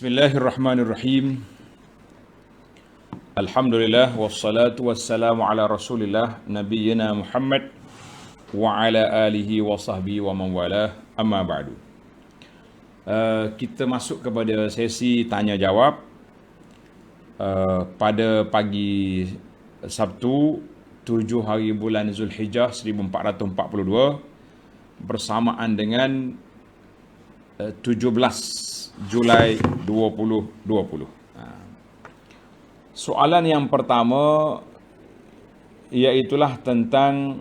Bismillahirrahmanirrahim. Alhamdulillah wassalatu wassalamu ala Rasulillah nabiyyina Muhammad wa ala alihi wa sahbihi wa man walah. Amma ba'du. Kita masuk kepada sesi tanya jawab pada pagi Sabtu 7 hari bulan Zulhijjah 1442 bersamaan dengan 17 Julai 2020. Soalan yang pertama iaitulah tentang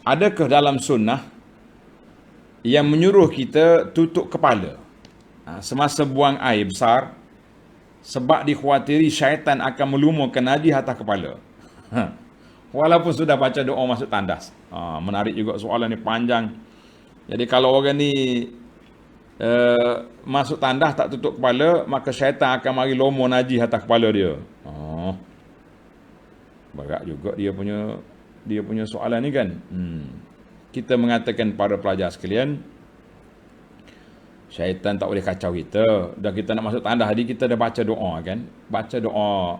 adakah dalam sunnah yang menyuruh kita tutup kepala semasa buang air besar sebab dikhawatiri syaitan akan melumurkan najis atas kepala. Walaupun sudah baca doa masuk tandas. Menarik juga soalan ni, panjang. Jadi kalau orang ni masuk tandas tak tutup kepala, maka syaitan akan mari lumur najis atas kepala dia. Berat juga dia punya soalan ni kan. Kita mengatakan para pelajar sekalian, syaitan tak boleh kacau kita. Dah kita nak masuk tandas tadi, kita dah baca doa kan. Baca doa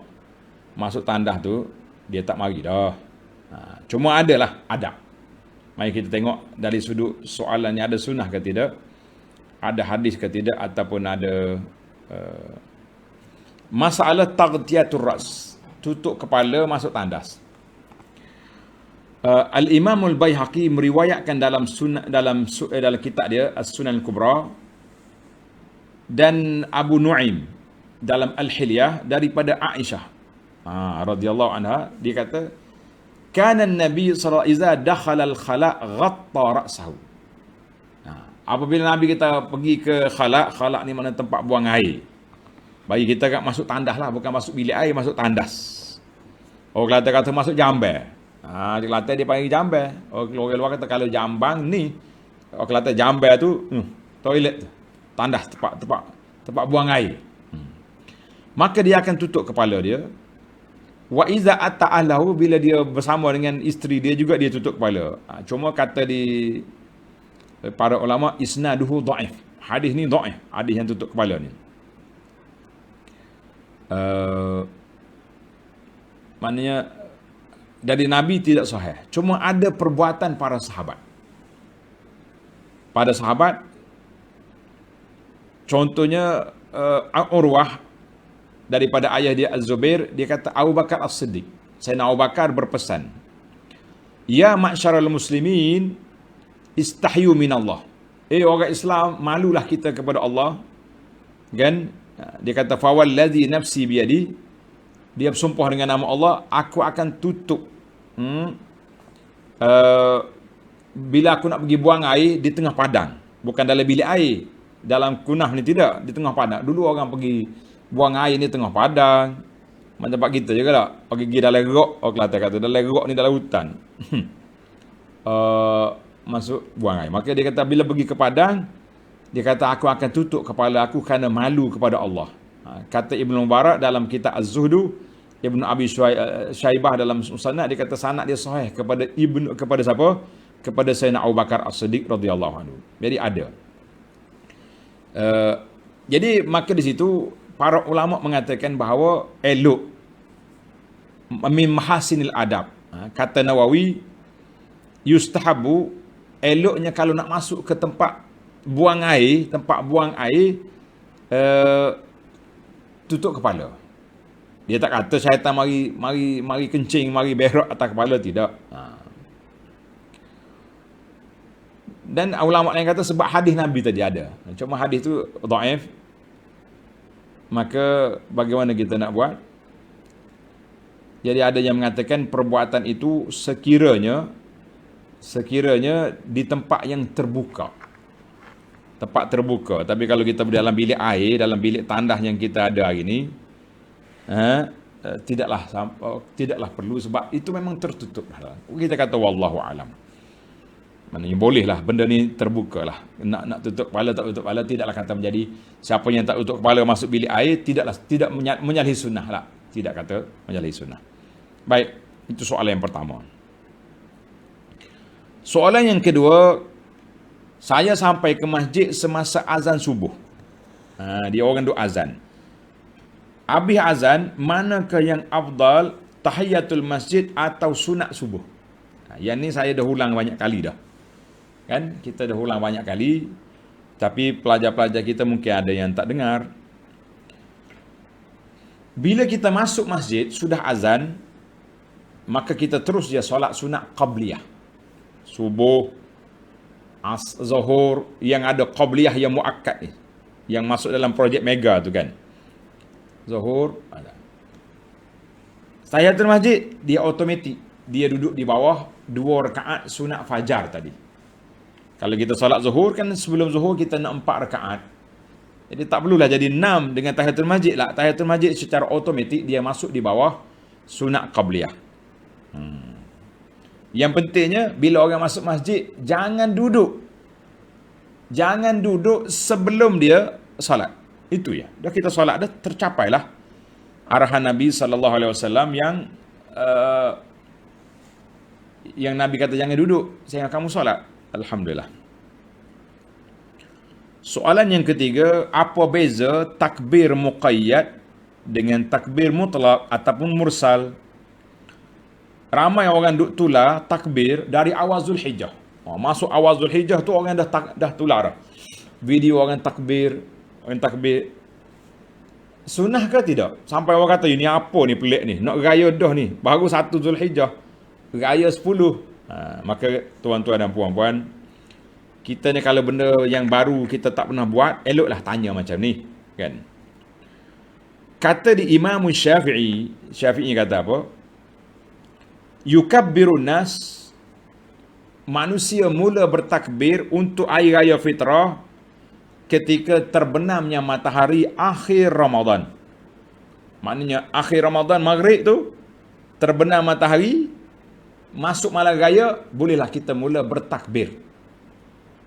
masuk tandas tu, dia tak mari dah. Cuma adalah adab. Mari kita tengok dari sudut soalannya, ada sunnah ke tidak, ada hadis ke tidak, ataupun ada masalah taghtiyatur ras, tutup kepala masuk tandas. Al-Imam Al-Baihaqi meriwayatkan dalam kitab dia As-Sunan Al-Kubra, dan Abu Nu'aim dalam Al-Hilyah daripada Aisyah radhiyallahu anha, dia kata kana an-nabi sallallahu alaihi wasallam idza dakhala al-khala' ghatta ra'sahu. Apabila Nabi kita pergi ke khala' ni mana tempat buang air. Bagi kita kat masuk tandas lah, bukan masuk bilik air, masuk tandas. Orang Kelantan kata masuk jamban. Di Kelantan dia panggil jamban. Orang luar kata kalau jambang ni, orang Kelantan jamban tu toilet tu. Tandas, tempat buang air. Maka dia akan tutup kepala dia. Wa iza ata'alahu, bila dia bersama dengan isteri dia juga dia tutup kepala. Cuma kata di para ulama, isnaduhu dhaif. Hadis ni dhaif, hadis yang tutup kepala ni. Maknanya dari Nabi tidak sahih. Cuma ada perbuatan para sahabat. Pada sahabat, contohnya Urwah daripada ayah dia Az-Zubair, dia kata Abu Bakar As-Siddiq, Sayyidina Abu Bakar berpesan, ya ma'syaral muslimin istahyu minallah. Orang Islam, malulah kita kepada Allah. Kan? Dia kata fawallazi nafsi biyadi, dia bersumpah dengan nama Allah, aku akan tutup bila aku nak pergi buang air di tengah padang, bukan dalam bilik air, dalam kunah ni tidak, di tengah padang. Dulu orang pergi buang air ni tengah padang, macam tempat kita juga tak, pergi dalam gerok. Orang Kelantan kata dalam gerok ni dalam hutan. Masuk buang air. Maka dia kata bila pergi ke padang, dia kata aku akan tutup kepala aku kerana malu kepada Allah. Kata Ibnu Mubarak dalam kitab Az-Zuhdu, Ibnu Abi Syaibah dalam Musannad, dia kata sanad dia sahih kepada siapa? Kepada Sayyidina Abu Bakar As-Siddiq radhiyallahu anhu. Jadi ada. Jadi maka di situ para ulama mengatakan bahawa elok min mahasinil adab. Kata Nawawi, yustahabu, eloknya kalau nak masuk ke tempat buang air, tutup kepala. Dia tak kata syaitan mari kencing, mari berak atas kepala, tidak. Dan ulama yang kata sebab hadis Nabi tadi ada. Cuma hadis tu dhaif. Maka bagaimana kita nak buat? Jadi ada yang mengatakan perbuatan itu sekiranya di tempat yang terbuka. Tempat terbuka. Tapi kalau kita dalam bilik air, dalam bilik tandas yang kita ada hari ini, tidaklah perlu, sebab itu memang tertutup. Kita kata wallahu alam. Maknanya bolehlah benda ni terbuka lah. Nak tutup kepala, tak tutup kepala, tidaklah kata menjadi siapa yang tak tutup kepala masuk bilik air, tidak menyalahi sunnah lah. Tidak kata menyalahi sunnah. Baik. Itu soalan yang pertama. Soalan yang kedua, saya sampai ke masjid semasa azan subuh. Dia orang duk azan. Habis azan, manakah yang afdal, tahiyatul masjid atau sunat subuh? Yang ni saya dah ulang banyak kali dah. Kan? Kita dah ulang banyak kali. Tapi pelajar-pelajar kita mungkin ada yang tak dengar. Bila kita masuk masjid, sudah azan, maka kita terus dia solat sunat qabliyah. Subuh, zuhur, yang ada qabliyah yang muakkad ni. Yang masuk dalam projek mega tu kan. Zuhur ada. Tahiyatul masjid dia automatik. Dia duduk di bawah 2 rakaat sunat fajar tadi. Kalau kita solat zuhur kan sebelum zuhur kita nak 4 rakaat. Jadi tak perlulah jadi 6 dengan tahiyatul masjid lah. Tahiyatul masjid secara automatik dia masuk di bawah sunat qabliyah. Yang pentingnya bila orang masuk masjid jangan duduk. Jangan duduk sebelum dia solat. Itu ya. Dah kita solat dah tercapailah arahan Nabi SAW yang Nabi kata jangan duduk sehingga kamu solat. Alhamdulillah. Soalan yang ketiga, apa beza takbir muqayyad dengan takbir mutlak ataupun mursal? Ramai orang duk tular takbir dari awal Zulhijjah. Masuk awal Zulhijjah tu orang dah tular. Video orang takbir. Sunnah ke tidak? Sampai orang kata, ini apa ni pelik ni? Nak raya dah ni. Baru 1 Zulhijjah. Raya 10. Maka tuan-tuan dan puan-puan, kita ni kalau benda yang baru kita tak pernah buat, eloklah tanya macam ni. Kan? Kata di Imam Syafi'i kata apa? Yukabbirun nas, manusia mula bertakbir untuk hari raya fitrah ketika terbenamnya matahari akhir Ramadan. Maknanya akhir Ramadan maghrib tu terbenam matahari, masuk malam raya, bolehlah kita mula bertakbir.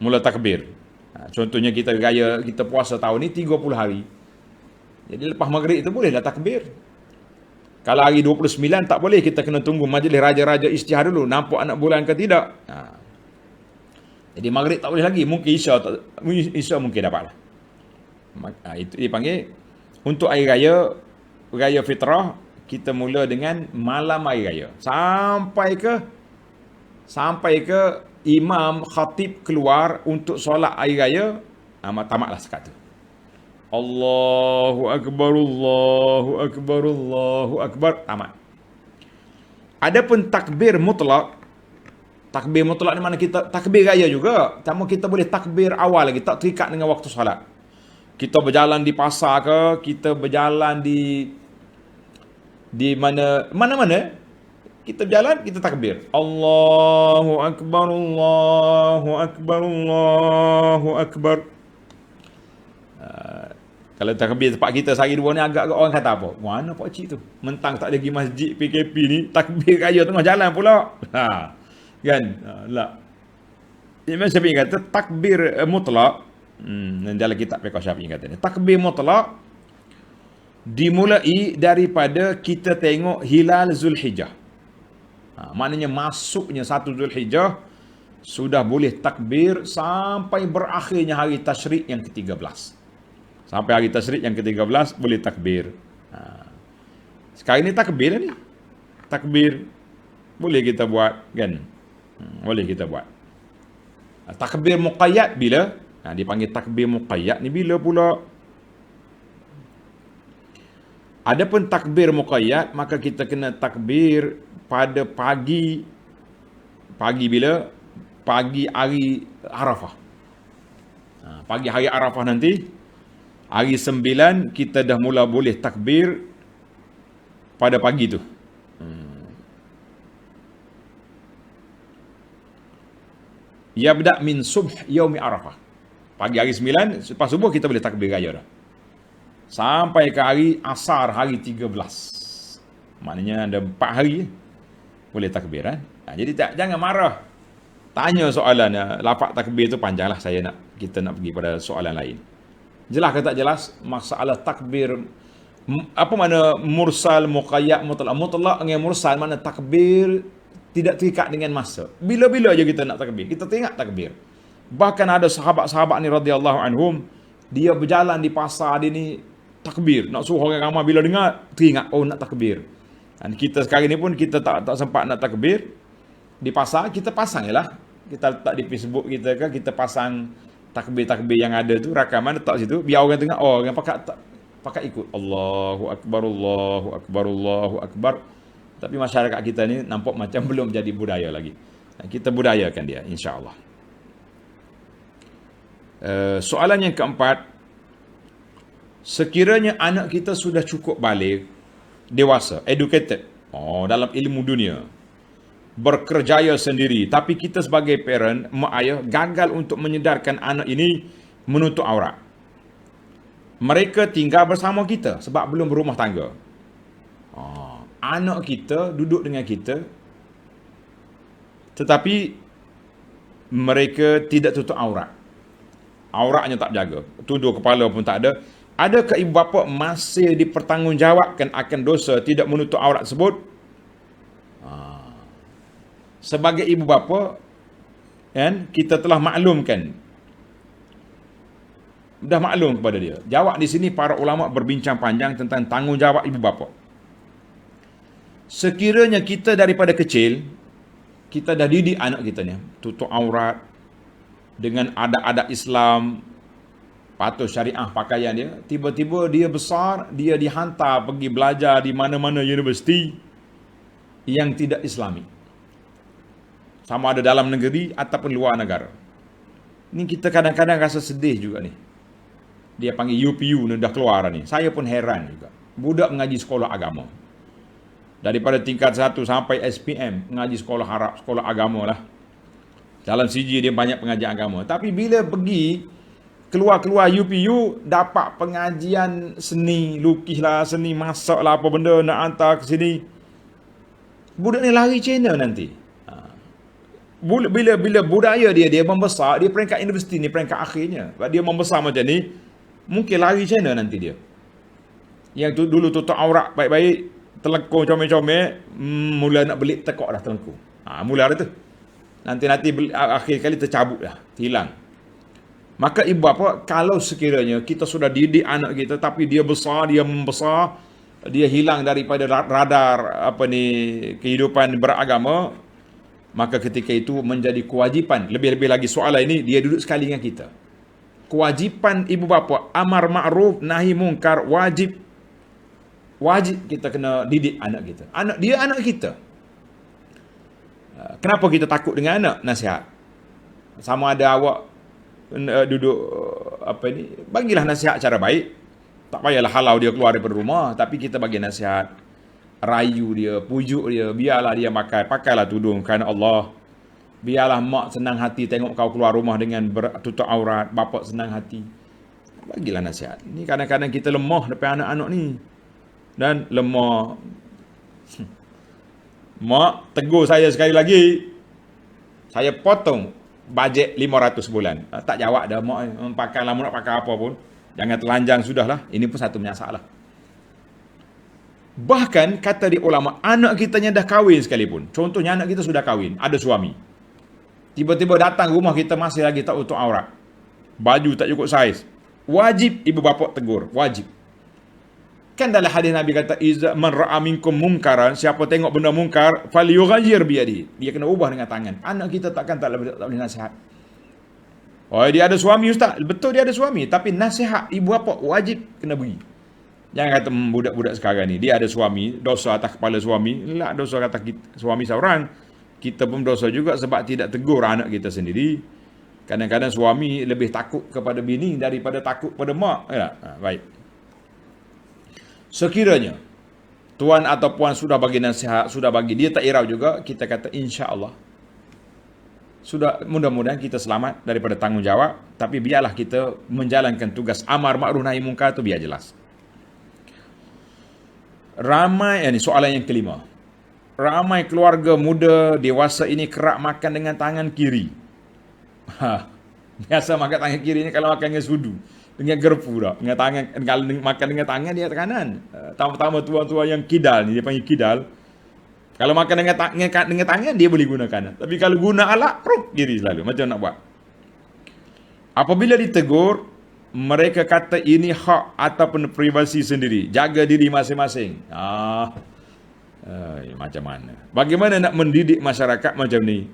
Mula takbir. Contohnya kita puasa tahun ni 30 hari. Jadi lepas maghrib tu bolehlah takbir. Kalau hari 29 tak boleh, kita kena tunggu majlis raja-raja isytihar dulu, nampak anak bulan ke tidak. Jadi maghrib tak boleh lagi, mungkin Isya mungkin dapatlah. Itu dipanggil untuk hari raya fitrah, kita mula dengan malam hari raya sampai ke imam khatib keluar untuk solat hari raya, tamatlah sekat tu. Allahu akbar, Allahu akbar, Allahu akbar, tamat. Adapun takbir mutlak ni mana kita takbir raya juga, cuma kita boleh takbir awal lagi, tak terikat dengan waktu solat. Kita berjalan di pasar ke, kita berjalan di mana-mana, kita berjalan, kita takbir. Allahu akbar, Allahu akbar, Allahu akbar. Kalau takbir tempat kita sehari dua ni agak orang kata apa? Mana pak cik tu? Mentang tak ada pergi masjid PKP ni, takbir raya tengah jalan pula. Kan? Lah. Imam Syafi'i kata takbir mutlak, dalam kitab Fiqh Syafi'i kata ni, takbir mutlak dimulai daripada kita tengok hilal Zulhijjah. Maknanya masuknya 1 Zulhijjah sudah boleh takbir sampai berakhirnya hari tasyrik yang ke-13. Sampai hari tasyrik yang ke-13 boleh takbir. Sekarang ni takbir ni. Takbir boleh kita buat kan? Boleh kita buat. Takbir muqayyad bila? Dipanggil takbir muqayyad ni bila pula? Adapun takbir muqayyad, maka kita kena takbir pada pagi bila? Pagi hari Arafah. Pagi hari Arafah nanti, hari 9 kita dah mula boleh takbir pada pagi tu. Yabda min subh yaumi Arafah. Pagi hari 9, lepas subuh kita boleh takbir raya dah. Sampai ke hari asar hari 13. Maknanya ada 4 hari boleh takbir. Jadi jangan marah. Tanya soalan, lafaz takbir tu panjanglah, kita nak pergi pada soalan lain. Jelas ke tak jelas masalah takbir Apa mana mursal, muqayyad, mutlaq? Mutlaq dengan mursal mana takbir tidak terikat dengan masa. Bila-bila je kita nak takbir, kita teringat takbir. Bahkan ada sahabat-sahabat ni radhiyallahu anhum, dia berjalan di pasar dia ni takbir, nak suruh orang ramai, bila dengar teringat nak takbir. Dan kita sekarang ni pun kita tak sempat nak takbir di pasar, kita pasang je lah. Kita letak di Facebook kita ke, kita pasang takbir-takbir yang ada tu, rakaman letak situ, biar orang tengok, orang pakat ikut. Allahu Akbar, Allahu Akbar, Allahu Akbar. Tapi masyarakat kita ni nampak macam belum jadi budaya lagi. Kita budayakan dia, insya-Allah. Soalan yang keempat, sekiranya anak kita sudah cukup balik, dewasa, educated, dalam ilmu dunia, berkerjaya sendiri, tapi kita sebagai parent, mak ayah, gagal untuk menyedarkan anak ini menutup aurat. Mereka tinggal bersama kita sebab belum berumah tangga. Anak kita duduk dengan kita, tetapi mereka tidak tutup aurat. Auratnya tak jaga, tuduh kepala pun tak ada. Adakah ibu bapa masih dipertanggungjawabkan akan dosa tidak menutup aurat tersebut? Sebagai ibu bapa, kan, kita telah maklumkan, dah maklum kepada dia. Jawab di sini para ulama berbincang panjang tentang tanggungjawab ibu bapa. Sekiranya kita daripada kecil, kita dah didik anak kita ni tutup aurat dengan adat-adat Islam, patuh syariah pakaian dia, tiba-tiba dia besar, dia dihantar pergi belajar di mana-mana universiti yang tidak Islami, sama ada dalam negeri ataupun luar negara. Ni kita kadang-kadang rasa sedih juga ni. Dia panggil UPU ni dah keluar ni. Saya pun heran juga. Budak mengaji sekolah agama, daripada tingkat 1 sampai SPM, mengaji sekolah Arab, sekolah agama lah. Dalam CG dia banyak pengajian agama. Tapi bila pergi keluar UPU, dapat pengajian seni, lukis lah, seni masak lah, apa benda nak hantar ke sini, budak ni lari China nanti. Bila budaya dia membesar, dia peringkat universiti ni peringkat akhirnya, dia membesar macam ni, mungkin lari China nanti dia. Yang dulu tutup aurat baik-baik, telekung comel-comel, mula nak belik tekok dah telekung. Mula dah tu. Nanti akhir kali tercabut dah, hilang. Maka ibu bapa, kalau sekiranya kita sudah didik anak kita tapi dia besar, dia membesar, dia hilang daripada radar kehidupan beragama, maka ketika itu menjadi kewajipan, lebih-lebih lagi soalan ini dia duduk sekali dengan kita. Kewajipan ibu bapa amar ma'ruf nahi mungkar, wajib kita kena didik anak kita. Anak kita. Kenapa kita takut dengan anak? Nasihat. Sama ada awak duduk bagilah nasihat cara baik. Tak payahlah halau dia keluar daripada rumah, tapi kita bagi nasihat, rayu dia, pujuk dia, biarlah dia pakailah tudung kerana Allah. Biarlah mak senang hati tengok kau keluar rumah dengan tutup aurat, bapa senang hati. Bagilah nasihat. Ini kadang-kadang kita lemah depan anak-anak ni. Dan lemah. Mak tegur saya sekali lagi, saya potong bajet 500 sebulan. Tak jawab dah mak, pakai lama nak pakai apa pun, jangan telanjang sudahlah. Ini pun satu masalah. Bahkan kata di ulama, anak kitanya dah kahwin sekalipun, contohnya anak kita sudah kahwin, ada suami, tiba-tiba datang rumah kita masih lagi tak tutup aurat, baju tak cukup saiz, wajib ibu bapa tegur, wajib. Kan dalam hadis Nabi kata, iza man ra'a minkum munkaran, siapa tengok benda mungkar, falyughayyir biyadihi, dia kena ubah dengan tangan. Anak kita tak boleh nasihat. Dia ada suami ustaz, betul dia ada suami, tapi nasihat ibu bapa wajib kena beri. Jangan kata budak-budak sekarang ni, dia ada suami, dosa atas kepala suami, lah dosa atas suami seorang. Kita pun dosa juga sebab tidak tegur anak kita sendiri. Kadang-kadang suami lebih takut kepada bini daripada takut pada mak. Baik. Sekiranya tuan atau puan sudah bagi nasihat, sudah bagi, dia tak irau juga, kita kata insya-Allah. Sudah, mudah-mudahan kita selamat daripada tanggungjawab, tapi biarlah kita menjalankan tugas amar ma'ruf nahi mungkar itu biar jelas. Ramai, ini soalan yang kelima. Ramai keluarga muda dewasa ini kerap makan dengan tangan kiri. Biasa makan tangan kiri ni kalau makan dengan sudu. dengan garpu dah. Dengan tangan, kalau makan dengan tangan dia kanan. Tambah-tambah tua-tua yang kidal ni, dia panggil kidal. Kalau makan dengan tangan dia boleh guna kanan. Tapi kalau guna alat, perut kiri selalu. Macam nak buat. Apabila ditegur, mereka kata ini hak ataupun privasi sendiri. Jaga diri masing-masing. Macam mana? Bagaimana nak mendidik masyarakat macam ni?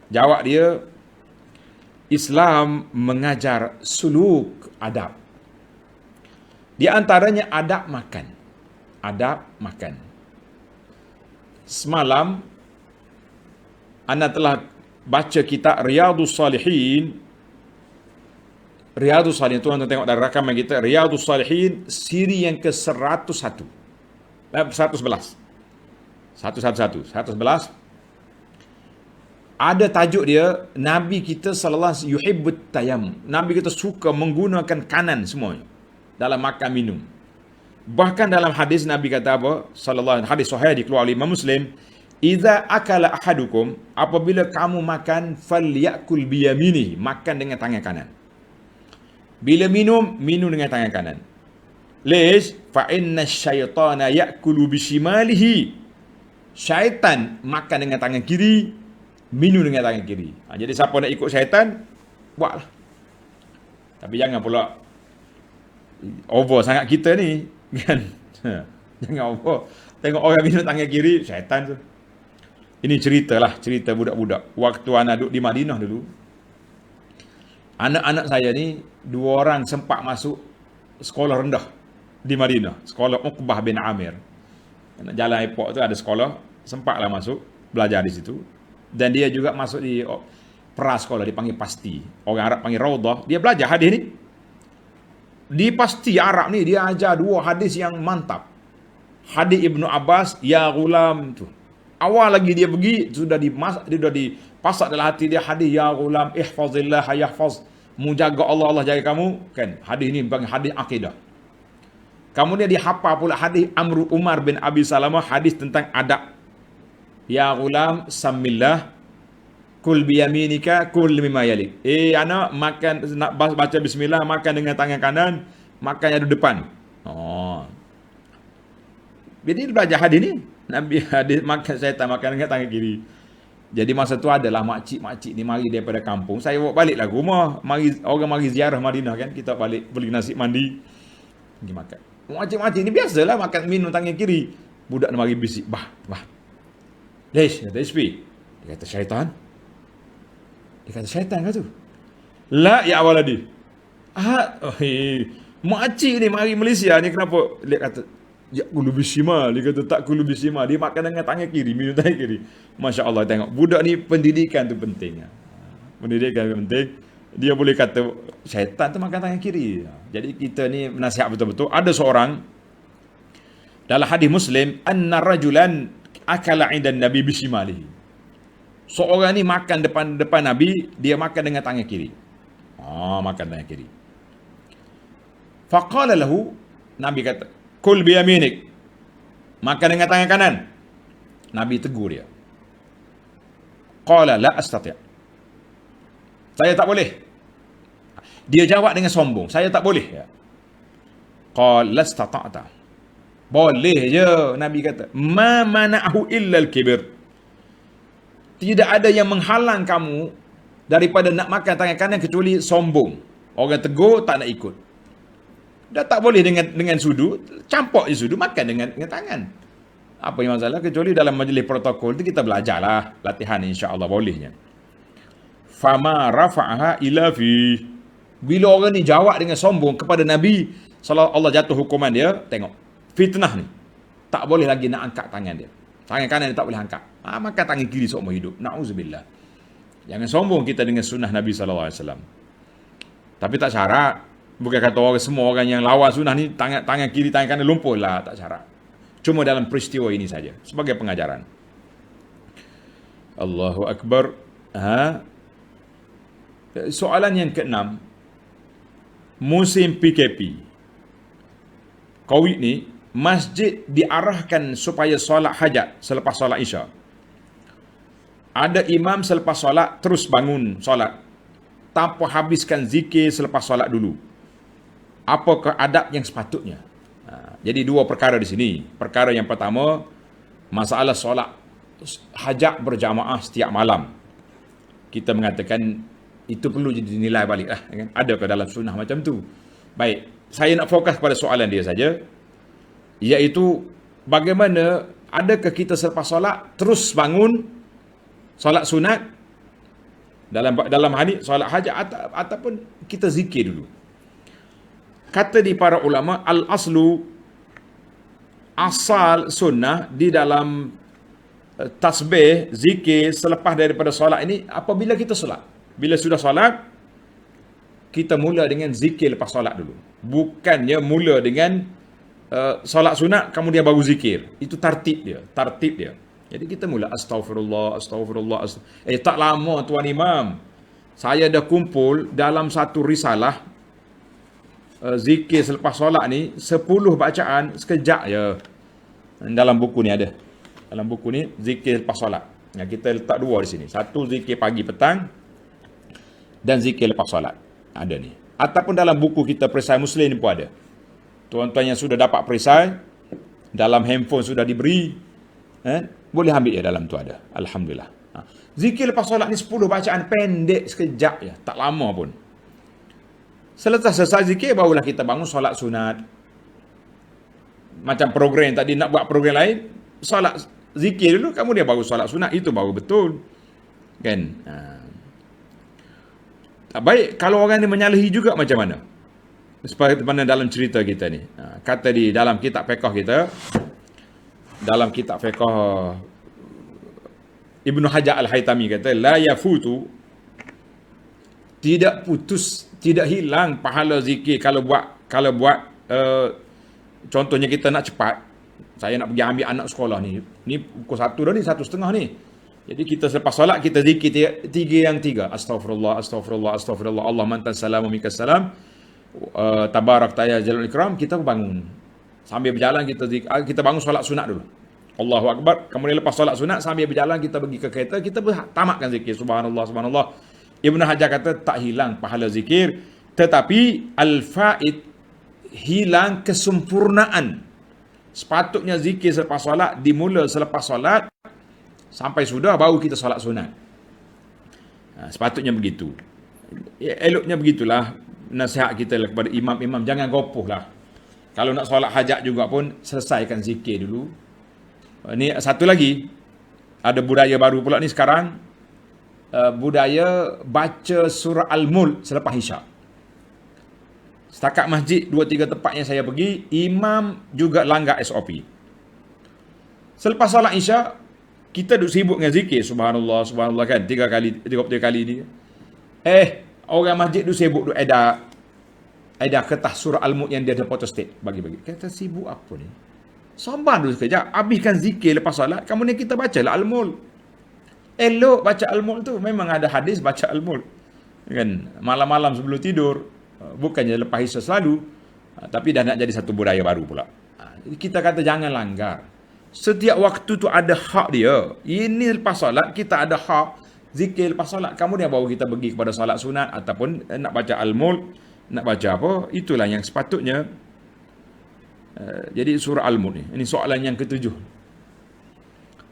Jawab dia, Islam mengajar suluk adab. Di antaranya adab makan. Adab makan. Semalam ana telah baca kitab Riyadhus Salihin. Riyadhus Salihin, tuan-tuan tengok dari rakaman kita, Riyadhus Salihin siri yang ke-101. 111. 111. Ada tajuk dia, Nabi kita sallallahu alaihi wasallam yuhibbut tayammum. Nabi kita suka menggunakan kanan semua dalam makan minum. Bahkan dalam hadis Nabi kata apa? Sallallahu alaihi hadis sahih dikeluarkan oleh Imam Muslim, "Idza akala ahadukum", apabila kamu makan, falyakul biyaminihi, makan dengan tangan kanan. Bila minum, minum dengan tangan kanan. Lish? Fa inna syaitana ya'kulu bishimalihi. Syaitan makan dengan tangan kiri, minum dengan tangan kiri. Jadi siapa nak ikut syaitan, buatlah. Tapi jangan pula over sangat kita ni, kan? Jangan over. Tengok orang minum tangan kiri, syaitan tu. Ini cerita budak-budak. Waktu anak duduk di Madinah dulu, anak-anak saya ni, 2 orang sempat masuk sekolah rendah di Madinah. Sekolah Uqbah bin Amir. Jalan airport tu ada sekolah, sempatlah masuk, belajar di situ. Dan dia juga masuk di prasekolah, dipanggil pasti. Orang Arab panggil Raudah. Dia belajar hadis ni. Di pasti Arab ni, dia ajar 2 hadis yang mantap. Hadis Ibnu Abbas, ya ghulam tu. Awal lagi dia pergi, sudah dipasak dalam hati dia hadis, ya ghulam, ihfazillah yahfaz. Mujaga Allah, Allah jaga kamu. Kan? Hadis ni panggil hadis akidah. Kemudian dihafal pula hadis Amr Umar bin Abi Salamah, hadis tentang adab. Ya ghulam, samillah, kul biyaminika, kul mimma yalik. Anak, makan, nak baca bismillah, makan dengan tangan kanan, makan yang ada depan. Jadi belajar hadis ni. Nabi hadis makan syaitan, makan dengan tangan kiri. Jadi masa tu adalah makcik-makcik ni mari daripada kampung. Saya bawa baliklah ke rumah. Orang mari ziarah Madinah kan. Kita balik beli nasi mandi, pergi makan. Makcik-makcik ni biasalah makan minum tangan kiri. Budak ni mari bisik. Bah. Lesh, kata SP. Dia kata syaitan. Dia kata syaitan ke tu? La ya waladi. Makcik ni mari Malaysia ni kenapa? Dia kata, ya kulu bisima. Dia kata tak kulu bisima. Dia makan dengan tangan kiri, minum tangan kiri. Masya Allah, tengok. Budak ni pendidikan tu penting. Pendidikan tu penting. Dia boleh kata syaitan tu makan tangan kiri. Jadi kita ni nasihat betul-betul. Ada seorang dalam hadis Muslim, anna rajulan akala 'inda Nabi bishimalihi. Seorang ni makan depan Nabi, dia makan dengan tangan kiri. Makan tangan kiri. Faqala lahu, Nabi kata, kul biyaminik, makan dengan tangan kanan. Nabi tegur dia. Qala la astati'. Saya tak boleh. Dia jawab dengan sombong, saya tak boleh. Qala lastata'ta. Boleh je, Nabi kata. Ma mana'ahu illa al-kibir. Tidak ada yang menghalang kamu daripada nak makan tangan kanan kecuali sombong. Orang tegur tak nak ikut. Dah tak boleh dengan sudu, campur je sudu, makan dengan tangan. Apa yang masalah? Kecuali dalam majlis protokol tu kita belajarlah, latihan insya-Allah bolehnya. Fama rafa'aha ila fi. Bila orang ni jawab dengan sombong kepada Nabi sallallahu, Allah jatuh hukuman dia. Tengok, fitnah ni. Tak boleh lagi nak angkat tangan dia. Tangan kanan dia tak boleh angkat. Makan tangan kiri seumur hidup. Na'udzubillah. Jangan sombong kita dengan sunnah Nabi sallallahu alaihi wasallam. Tapi tak syarat. Bukan kata orang semua orang yang lawan sunnah ni tangan kiri, tangan kanan lumpur lah, tak syarat. Cuma dalam peristiwa ini saja sebagai pengajaran. Allahu Akbar. Soalan yang ke-6. Musim PKP. Covid ni, masjid diarahkan supaya solat hajat selepas solat Isya. Ada imam selepas solat terus bangun solat tanpa habiskan zikir selepas solat dulu. apakah adab yang sepatutnya. Jadi dua perkara di sini. Perkara yang pertama, masalah solat hajat berjamaah setiap malam. Kita mengatakan itu perlu dinilai balik lah. Kan? Adakah dalam sunnah macam tu? Baik, saya nak fokus pada soalan dia saja. Iaitu, bagaimana adakah kita selepas solat terus bangun solat sunat dalam hari solat hajat ataupun kita zikir dulu. Kata di para ulama, al-aslu, asal sunnah di dalam tasbih, zikir selepas daripada solat ini, apabila kita solat. Bila sudah solat, kita mula dengan zikir lepas solat dulu. Bukannya mula dengan solat sunat kemudian baru zikir. Itu tartib dia. Jadi kita mula astaghfirullah. Tak lama Tuan Imam, saya dah kumpul dalam satu risalah zikir selepas solat ni 10 bacaan sekejap je. Dalam buku ni ada. Dalam buku ni zikir lepas solat. Kita letak dua di sini. Satu zikir pagi petang dan zikir lepas solat. Ada ni. Ataupun dalam buku kita Perisai Muslim ni pun ada. Tuan-tuan yang sudah dapat perisai, dalam handphone sudah diberi, boleh ambil ya, dalam tu ada. Alhamdulillah. Zikir lepas solat ni 10 bacaan pendek sekejap je. Tak lama pun. Selepas selesai zikir, barulah kita bangun solat sunat. Macam program tadi, nak buat program lain, solat zikir dulu, kemudian baru solat sunat. Itu baru betul. Kan? Baik, kalau orang ni menyalahi juga macam mana? Seperti mana dalam cerita kita ni. Kata di dalam kitab fiqh kita, dalam kitab fiqh Ibnu Hajar Al-Haytami kata, la yafutu, tidak putus, tidak hilang pahala zikir kalau buat contohnya kita nak cepat. Saya nak pergi ambil anak sekolah ni. Ni pukul 1 dah ni, 1:30 ni. Jadi kita selepas solat kita zikir tiga. Astaghfirullah. Allah mantan salamu minkas salam. Tabarak ta'ala jalul ikram. Kita bangun. Sambil berjalan kita bangun solat sunat dulu. Allahu Akbar. Kemudian lepas solat sunat, sambil berjalan kita pergi ke kereta, kita tamatkan zikir. Subhanallah. Ibn Hajar kata tak hilang pahala zikir, tetapi al-faid, hilang kesempurnaan. Sepatutnya zikir selepas solat dimula selepas solat sampai sudah baru kita solat sunat. Sepatutnya begitu. Eloknya begitulah nasihat kita kepada imam-imam, jangan gopoh lah. Kalau nak solat hajat juga pun selesaikan zikir dulu. Ni satu lagi, ada budaya baru pula ni sekarang, budaya baca surah Al-Mulk selepas isyak. Setakat masjid 2-3 tempat yang saya pergi, imam juga langgar SOP. Selepas solat isyak, kita duduk sibuk dengan zikir, subhanallah kan, 3 kali ni. Orang masjid duduk sibuk duduk ada kertas surah Al-Mulk yang dia ada photostat bagi-bagi. Kata sibuk apa ni? Sabar dulu sekejap, habiskan zikir lepas solat, kemudian kita bacalah Al-Mulk. Elok baca Al-Mulk tu, memang ada hadis baca Al-Mulk. Kan, malam-malam sebelum tidur, bukannya lepas isyak selalu, tapi dah nak jadi satu budaya baru pula. Jadi kita kata jangan langgar. Setiap waktu tu ada hak dia. Ini lepas solat kita ada hak zikir lepas solat. Kemudian baru kita pergi kepada solat sunat ataupun nak baca Al-Mulk, nak baca apa, itulah yang sepatutnya. Jadi surah Al-Mulk ni, ini soalan yang ke-7.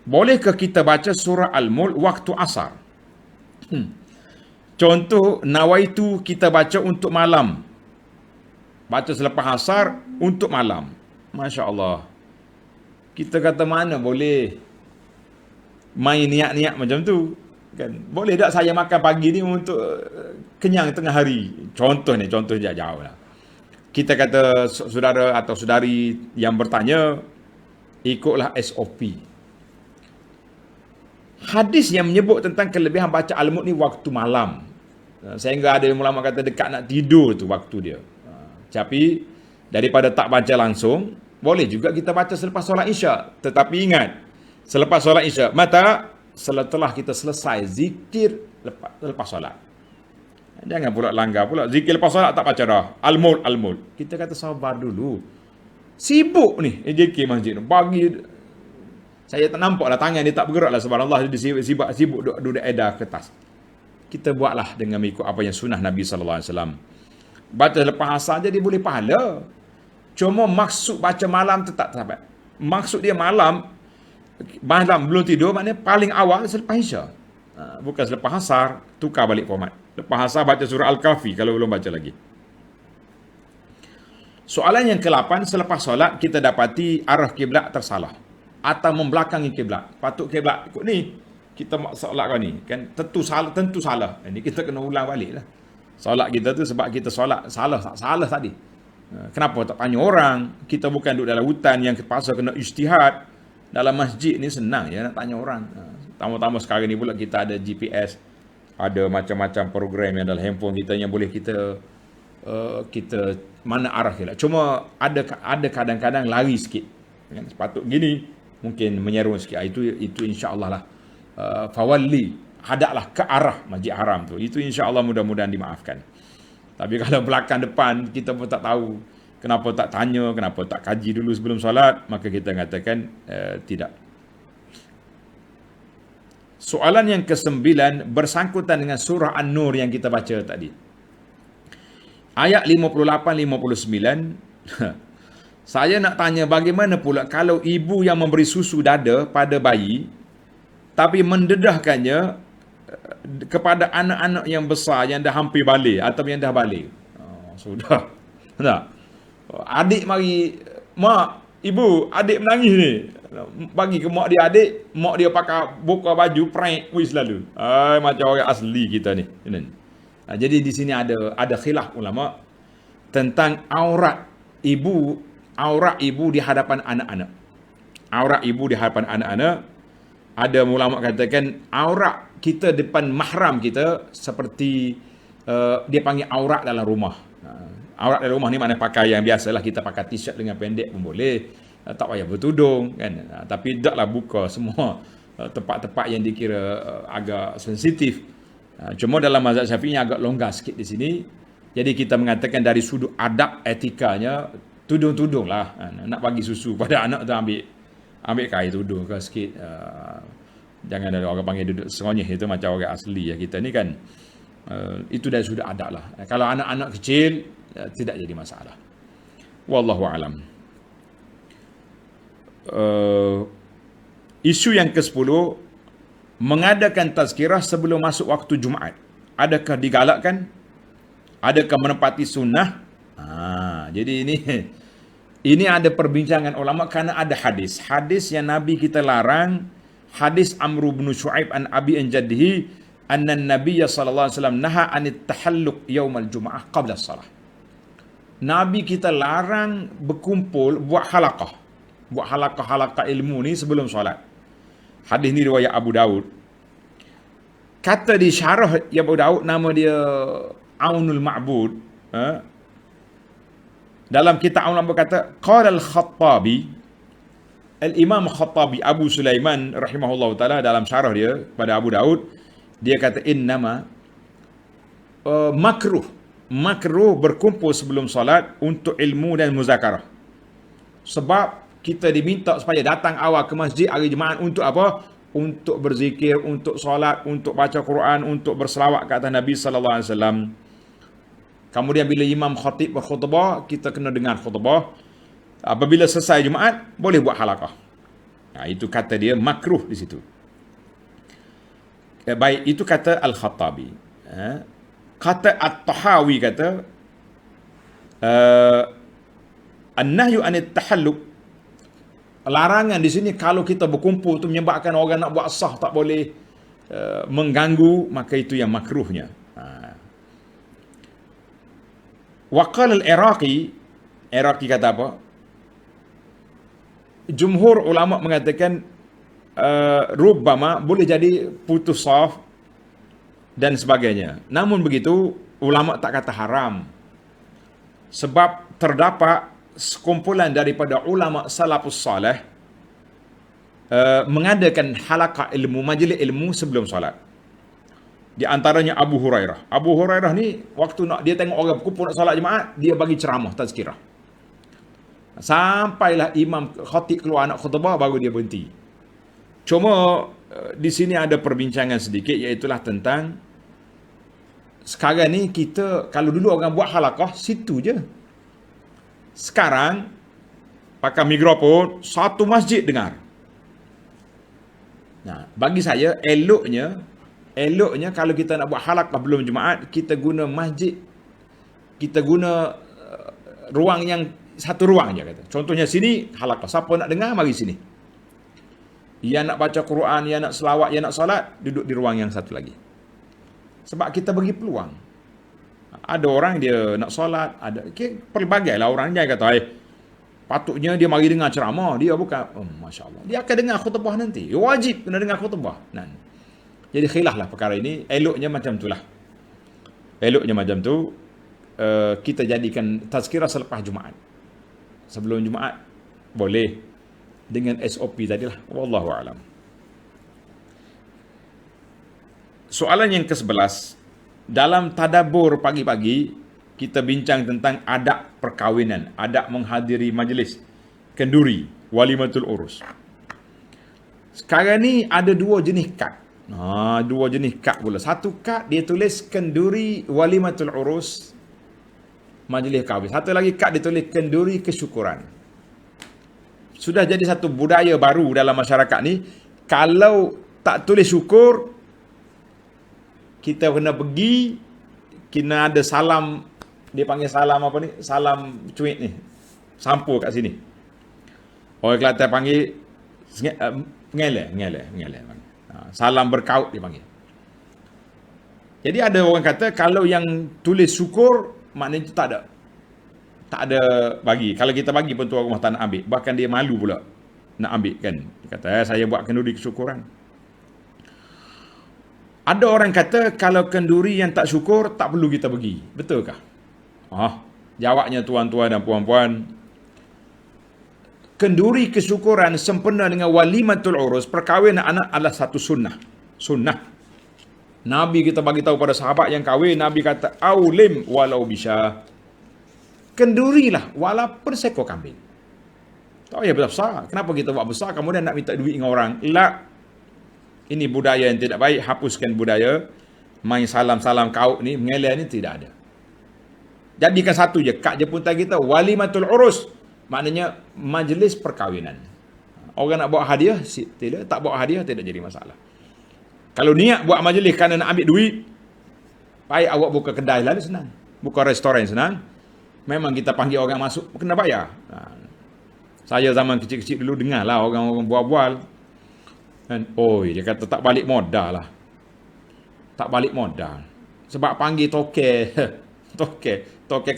Bolehkah kita baca surah Al-Mulk waktu asar? Contoh, nawaitu kita baca untuk malam. Baca selepas asar untuk malam. Masya Allah. Kita kata mana boleh main niat-niat macam tu? Kan? Boleh tak saya makan pagi ni untuk kenyang tengah hari? Contoh jauh lah. Kita kata saudara atau saudari yang bertanya, ikutlah SOP. Hadis yang menyebut tentang kelebihan baca Al-Mulk ni waktu malam. Sehingga ada ulama kata dekat nak tidur tu waktu dia. Tapi daripada tak baca langsung, boleh juga kita baca selepas solat isyak. Tetapi ingat, selepas solat isyak, setelah kita selesai zikir lepas solat. Jangan pula langgar pula. Zikir lepas solat tak baca dah. Al-Mulk. Kita kata sabar dulu. Sibuk ni zikir masjid. Pagi saya tak nampak lah tangan dia tak bergerak lah. Subhanallah, dia sibuk duduk edar kertas. Kita buatlah dengan mengikut apa yang sunnah Nabi SAW. Baca lepas asar je dia boleh pahala. Cuma maksud baca malam tu tak sahabat. Maksud dia malam belum tidur, maknanya paling awal selepas Isya. Bukan selepas asar, tukar balik format. Lepas asar baca surah Al-Kahfi kalau belum baca lagi. Soalan yang ke-8, selepas solat kita dapati arah kiblat tersalah atau membelakangi kiblat. Patut kiblat ikut ni. Kita solat kau ni kan tentu salah. Ini kita kena ulang balik lah. Solat kita tu sebab kita solat salah tadi. Kenapa tak tanya orang? Kita bukan duduk dalam hutan yang terpaksa kena ijtihad. Dalam masjid ni senang je nak tanya orang. Tambah-tambah sekarang ni pula kita ada GPS, ada macam-macam program yang dalam handphone kita yang boleh kita mana arah kita. Cuma ada kadang-kadang lari sikit. Kan sepatut gini mungkin menyeru sikit. Itu insya-Allah lah. Fawalli, hadaklah ke arah Masjid Haram tu. Itu insya-Allah mudah-mudahan dimaafkan. Tapi kalau belakang depan kita pun tak tahu, kenapa tak tanya, kenapa tak kaji dulu sebelum solat, maka kita katakan tidak. Soalan yang ke-9 bersangkutan dengan surah An-Nur yang kita baca tadi. Ayat 58-59. Saya nak tanya bagaimana pula kalau ibu yang memberi susu dada pada bayi tapi mendedahkannya kepada anak-anak yang besar yang dah hampir balik atau yang dah balik. Sudah. Tak? Adik mari, mak, ibu, adik menangis ni. Bagi ke mak dia adik, mak dia pakai buka baju prank wis lalu. Macam orang asli kita ni. Jadi di sini ada khilaf ulama tentang aurat ibu di hadapan anak-anak. Aurat ibu di hadapan anak-anak. Ada ulama katakan aurat kita depan mahram kita seperti dia panggil aurat dalam rumah. Aurat dalam rumah ni maknanya pakaian biasalah, kita pakai t-shirt dengan pendek pun boleh. Tak payah bertudung kan. Tapi taklah buka semua tempat-tempat yang dikira agak sensitif. Cuma dalam mazhab Syafi'i agak longgar sikit di sini. Jadi kita mengatakan dari sudut adab etikanya tudung-tudung lah. Nak bagi susu pada anak tu ambil kain tudung ke sikit. Jangan ada orang panggil duduk seronyeh, itu macam orang asli ya kita ni kan. Itu dari sudut adab lah. Kalau anak-anak kecil tidak jadi masalah. Wallahu alam. Isu yang ke-10, mengadakan tazkirah sebelum masuk waktu Jumaat. Adakah digalakkan? Adakah menepati sunnah? Jadi ini ada perbincangan ulama kerana ada hadis yang Nabi kita larang. Hadis Amr bin Shu'aib an Abi an Jaddihi anna an-nabiy sallallahu alaihi wasallam naha anit tahalluq yaumal jumu'ah qabla as-salah. Nabi kita larang berkumpul buat halaqah ilmu ni sebelum solat. Hadis ni riwayat Abu Daud. Kata di syarah Abu Daud, nama dia Aunul Ma'bud. Dalam kitab Aunul Ma'bud kata qala al-Khattabi, Al-Imam Khattabi Abu Sulaiman rahimahullah ta'ala dalam syarah dia pada Abu Daud, dia kata innama makruh berkumpul sebelum salat untuk ilmu dan muzakarah. Sebab kita diminta supaya datang awal ke masjid hari Jumaat untuk apa? Untuk berzikir, untuk solat, untuk baca Quran, untuk berselawat ke atas Nabi sallallahu alaihi wasallam. Kemudian bila imam khatib berkhutbah, kita kena dengar khutbah. Apabila selesai Jumaat, boleh buat halaqah. Itu kata dia makruh di situ. Baik, itu kata Al-Khattabi. Kata At-Tahawi kata an-nahyu anit tahalluq, larangan di sini kalau kita berkumpul tu menyebabkan orang nak buat sah tak boleh mengganggu, maka itu yang makruhnya. Waqala al-Iraqi kata apa? Jumhur ulama mengatakan rubbama boleh jadi putus saf dan sebagainya. Namun begitu ulama tak kata haram. Sebab terdapat sekumpulan daripada ulama salafus salih mengadakan halaqah ilmu, majlis ilmu sebelum solat. Di antaranya Abu Hurairah. Abu Hurairah ni waktu nak dia tengok orang berkumpul nak solat Jumaat, dia bagi ceramah tazkirah. Sampailah imam khatib keluar nak khutbah baru dia berhenti. Cuma di sini ada perbincangan sedikit, iaitu tentang Sekarang ni kita, kalau dulu orang buat halaqah, situ je. Sekarang, pakai mikrofon, satu masjid dengar. Nah, bagi saya, eloknya kalau kita nak buat halaqah belum Jumaat, kita guna masjid, kita guna ruang yang, satu ruang je kata. Contohnya sini, halaqah. Siapa nak dengar, mari sini. Yang nak baca Quran, yang nak selawat, yang nak salat, duduk di ruang yang satu lagi. Sebab kita bagi peluang. Ada orang dia nak solat, ada pelbagai lah orang. Jangan kata, patutnya dia mari dengar ceramah. Dia bukan, Masya Allah. Dia akan dengar khutbah nanti. Dia wajib kena dengar khutbah. Jadi khilaf lah perkara ini. Eloknya macam tu lah. Eloknya macam tu. Kita jadikan tazkirah selepas Jumaat. Sebelum Jumaat, boleh. Dengan SOP tadilah. Wallahu'alam. Soalan yang ke-11. Dalam tadabbur pagi-pagi, kita bincang tentang adab perkahwinan, adab menghadiri majlis kenduri, walimatul urus. Sekarang ni ada dua jenis kad. Dua jenis kad pula. Satu kad dia tulis kenduri walimatul urus, majlis kahwin. Satu lagi kad dia tulis kenduri kesyukuran. Sudah jadi satu budaya baru dalam masyarakat ni. Kalau tak tulis syukur, kita kena pergi, kena ada salam, dia panggil salam apa ni? Salam cuit ni. Sampul kat sini. Orang Kelantan panggil ngeleh. Salam berkaut dia panggil. Jadi ada orang kata kalau yang tulis syukur, maknanya itu tak ada bagi. Kalau kita bagi pun tuan rumah tak nak ambil. Bahkan dia malu pula nak ambil kan. Dia kata saya buat kenduri kesyukuran. Ada orang kata kalau kenduri yang tak syukur tak perlu kita pergi. Betulkah? Jawabnya tuan-tuan dan puan-puan, kenduri kesyukuran sempena dengan walimatul urus, perkahwinan anak adalah satu sunnah. Nabi kita bagi tahu pada sahabat yang kahwin, Nabi kata aulim walau bisya. Kendurilah walaupun seekor kambing. Tak payah besar. Kenapa kita buat besar kemudian nak minta duit dengan orang? Ini budaya yang tidak baik. Hapuskan budaya main salam-salam kaut ni, mengelak ni tidak ada. Jadikan satu je, kad je pun kita walimatul urus, maknanya majlis perkahwinan. Orang nak bawa hadiah, tidak. Tak bawa hadiah, tidak jadi masalah. Kalau niat buat majlis kerana nak ambil duit, baik awak buka kedai lalu senang, buka restoran senang. Memang kita panggil orang masuk, kena bayar. Saya zaman kecil-kecil dulu dengar lah orang-orang bual-bual. Dia kata tak balik modal lah. Tak balik modal. Sebab panggil Tokek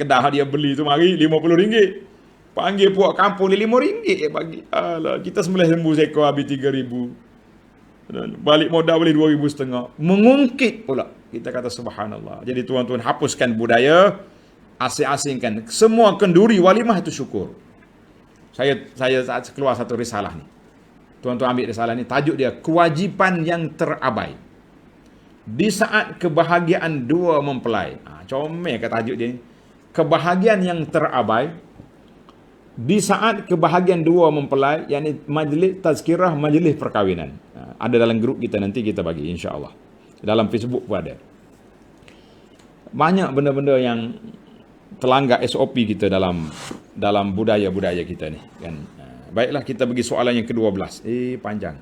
kedah dia beli tu mari RM50. Panggil puak kampung ni RM5 bagi. Alah, kita sembelih lembu seekor habis RM3,000. Balik modal boleh RM2,500. Mengungkit pula. Kita kata subhanallah. Jadi tuan-tuan hapuskan budaya, asing-asingkan. Semua kenduri walimah itu syukur. Saya keluar satu risalah ni. Tuan-tuan ambil risalah ni, tajuk dia kewajipan yang terabai di saat kebahagiaan dua mempelai. Comel ke tajuk dia ni. Kebahagiaan yang terabai di saat kebahagiaan dua mempelai, yakni majlis tazkirah, majlis perkahwinan. Ada dalam grup kita, nanti kita bagi insya-Allah. Dalam Facebook pun ada. Banyak benda-benda yang terlanggar SOP kita dalam budaya-budaya kita ni kan. Baiklah, kita pergi soalan yang ke-12. Panjang.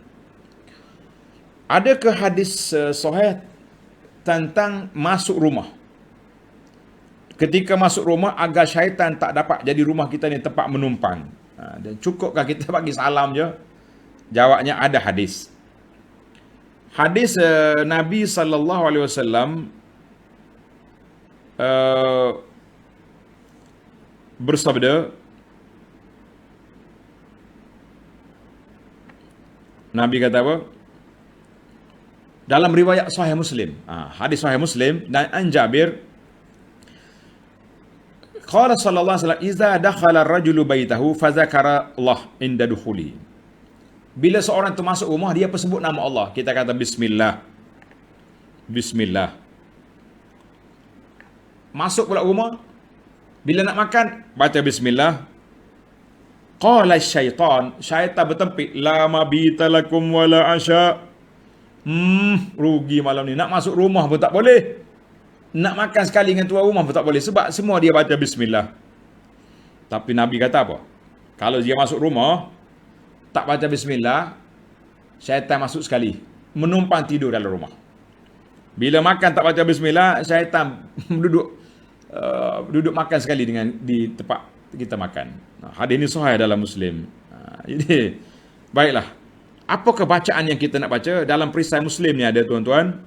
Adakah hadis sahih tentang masuk rumah? Ketika masuk rumah agar syaitan tak dapat jadi rumah kita ni tempat menumpang. Dan cukupkah kita bagi salam je? Jawabnya ada hadis. Hadis Nabi SAW bersabda, Nabi kata apa? Dalam riwayat Sahih Muslim, hadis Sahih Muslim, dan an Jabir, qala sallallahu alaihi wasallam, "Idza dakhala ar-rajulu baitahu fa dzakara Allah inda dukhuli." Bila seorang tu masuk rumah, dia persebut nama Allah. Kita kata bismillah. Bismillah. Masuk pula rumah, bila nak makan, baca bismillah. Qala syaitan bertempik, la mabita lakum wala asya. Rugi malam ni, nak masuk rumah pun tak boleh. Nak makan sekali dengan tuan rumah pun tak boleh sebab semua dia baca bismillah. Tapi Nabi kata apa? Kalau dia masuk rumah tak baca bismillah, syaitan masuk sekali, menumpang tidur dalam rumah. Bila makan tak baca bismillah, syaitan duduk makan sekali dengan di tempat kita makan. Hadis ini sahih dalam Muslim. Jadi baiklah. Apa kebacaan yang kita nak baca dalam perisai Muslim ni ada tuan-tuan?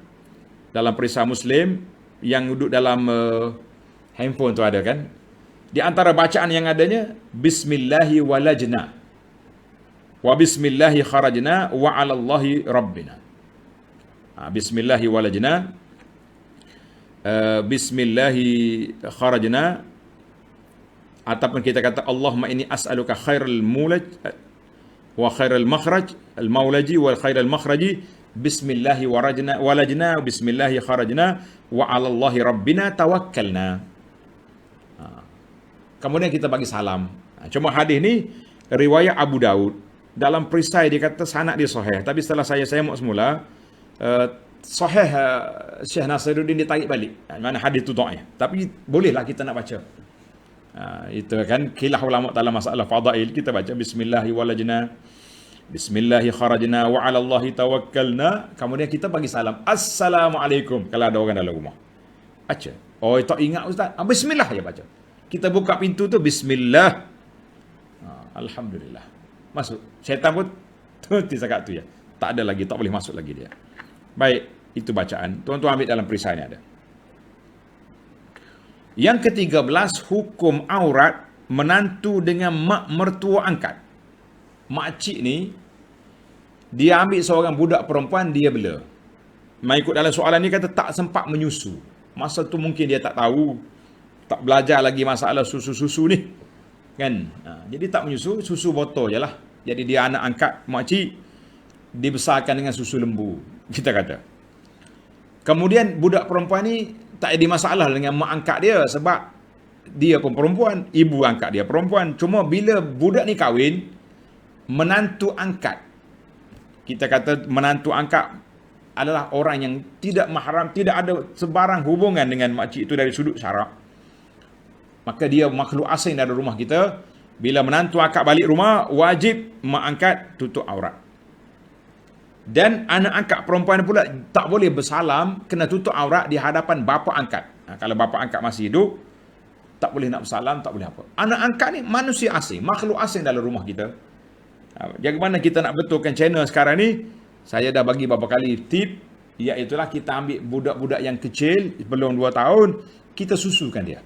Dalam perisai Muslim yang duduk dalam handphone tu ada kan? Di antara bacaan yang adanya bismillahi walajna wa bismillahi kharajna wa 'alallahi rabbina. Bismillahi walajna, bismillahi kharajna, ataupun kita kata Allahumma inni as'aluka khairal mulaj wa khairal makhraj, al maulaji wal khairal makhraji, bismillahi walajna bismillahi kharajna wa 'alallahi rabbina tawakkalna. Kemudian kita bagi salam. Cuma hadis ni riwayat Abu Daud. Dalam perisai dia kata sanad dia sahih, tapi setelah saya semak semula sahih, Syekh Nasiruddin dia tarik balik. Mana hadis tu dhaif. Tapi bolehlah kita nak baca. Itu kan khilaf ulama dalam masalah fadail. Kita baca bismillahi walajna, bismillahi kharajna wa 'alallahi tawakkalna. Kemudian kita bagi salam, assalamualaikum kalau ada orang dalam rumah. Baca. Oh, tak ingat ustaz. Bismillah je baca. Kita buka pintu tu bismillah. Alhamdulillah. Masuk. Syaitan pun terhenti sakat tu ya. Tak ada lagi, tak boleh masuk lagi dia. Baik, itu bacaan. Tuan-tuan ambil dalam perisai ni ada. Yang ke-13, hukum aurat menantu dengan mak mertua angkat. Makcik ni dia ambil seorang budak perempuan, dia bela. Mengikut dalam soalan ni kata tak sempat menyusu. Masa tu mungkin dia tak tahu, tak belajar lagi masalah susu-susu ni kan. Jadi tak menyusu, susu botol je lah. Jadi dia anak angkat makcik, dibesarkan dengan susu lembu, kita kata. Kemudian budak perempuan ni tak ada masalah dengan mak angkat dia sebab dia pun perempuan, ibu angkat dia perempuan. Cuma bila budak ni kahwin, menantu angkat, kita kata menantu angkat adalah orang yang tidak mahram, tidak ada sebarang hubungan dengan makcik itu dari sudut syarak. Maka dia makhluk asing dari rumah kita. Bila menantu angkat balik rumah, wajib mak angkat tutup aurat. Dan anak angkat perempuan pula tak boleh bersalam, kena tutup aurat di hadapan bapa angkat. Kalau bapa angkat masih hidup, tak boleh nak bersalam, tak boleh apa. Anak angkat ni manusia asing, makhluk asing dalam rumah kita. Bagaimana kita nak betulkan channel sekarang ni? Saya dah bagi beberapa kali tip, iaitulah kita ambil budak-budak yang kecil, belum 2 tahun, kita susukan dia.